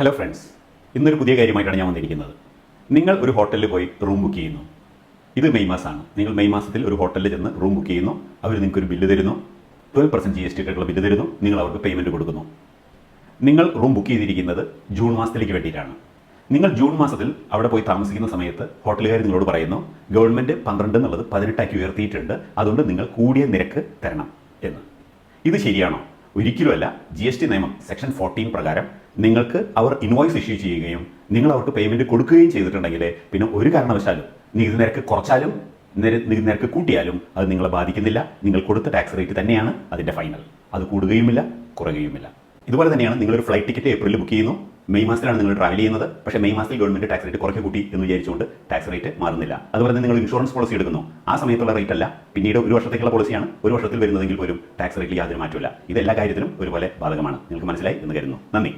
Hello friends, ഇന്നൊരു പുതിയ കാര്യമായിട്ടാണ് ഞാൻ വന്നിരിക്കുന്നത്. നിങ്ങൾ ഒരു ഹോട്ടലിൽ പോയി റൂം ബുക്ക് ചെയ്യുന്നു. ഇത് മെയ് മാസമാണ്. നിങ്ങൾ മെയ് മാസത്തിൽ ഒരു ഹോട്ടലിൽ ചെന്ന് റൂം ബുക്ക് ചെയ്യുന്നു. അവർ നിങ്ങൾക്കൊരു ബില്ല് തരുന്നു. 12% GST ആയിട്ടുള്ള ബില്ല് തരുന്നു. നിങ്ങൾ അവർക്ക് പേയ്മെൻറ്റ് കൊടുക്കുന്നു. നിങ്ങൾ റൂം ബുക്ക് ചെയ്തിരിക്കുന്നത് ജൂൺ മാസത്തിലേക്ക് വേണ്ടിയിട്ടാണ്. നിങ്ങൾ ജൂൺ മാസത്തിൽ അവിടെ പോയി താമസിക്കുന്ന സമയത്ത് ഹോട്ടലുകാർ നിങ്ങളോട് പറയുന്നു, ഗവൺമെൻറ് 12 എന്നുള്ളത് 18 ഉയർത്തിയിട്ടുണ്ട്, അതുകൊണ്ട് നിങ്ങൾ കൂടിയ നിരക്ക് തരണം എന്ന്. ഇത് ശരിയാണോ? ഒരിക്കലുമല്ല. GST നിയമം സെക്ഷൻ 14 പ്രകാരം നിങ്ങൾക്ക് അവർ ഇൻവോയ്സ് ഇഷ്യൂ ചെയ്യുകയും നിങ്ങൾ അവർക്ക് പേയ്മെൻറ്റ് കൊടുക്കുകയും ചെയ്തിട്ടുണ്ടെങ്കിൽ പിന്നെ ഒരു കാരണവശാലും നികുതി നിരക്ക് കുറച്ചാലും നികുതി നിരക്ക് കൂട്ടിയാലും അത് നിങ്ങളെ ബാധിക്കുന്നില്ല. നിങ്ങൾ കൊടുത്ത ടാക്സ് റേറ്റ് തന്നെയാണ് അതിൻ്റെ ഫൈനൽ. അത് കൂടുകയുമില്ല, കുറയുകയുമില്ല. ഇതുപോലെ തന്നെയാണ് നിങ്ങളൊരു ഫ്ലൈറ്റ് ടിക്കറ്റ് ഏപ്രിലിൽ ബുക്ക് ചെയ്യുന്നു. മെയ് മാസത്തിലാണ് നിങ്ങൾ ട്രാവൽ ചെയ്യുന്നത്. പക്ഷേ മെയ് മാസത്തിൽ ഗവൺമെൻറ് ടാക്സ് റേറ്റ് കുറയ്ക്ക് കൂട്ടി എന്ന് വിചാരിച്ചുകൊണ്ട് ടാക്സ് റേറ്റ് മാറുന്നില്ല. അതുപോലെ തന്നെ നിങ്ങൾ ഇൻഷുറൻസ് പോളിസി എടുക്കുന്നു. ആ സമയത്തുള്ള റേറ്റ് അല്ല, പിന്നീട് ഒരു വർഷത്തേക്കുള്ള പോളിസിയാണ്. ഒരു വർഷത്തിൽ വരുന്നതെങ്കിൽ പോലും ടാക്സ് റേറ്റിൽ യാതൊരു മാറ്റമില്ല. ഇത് എല്ലാ കാര്യത്തിലും ഒരുപോലെ ബാധകമാണ്. നിങ്ങൾക്ക് മനസ്സിലായി എന്ന് കരുതുന്നു. നന്ദി.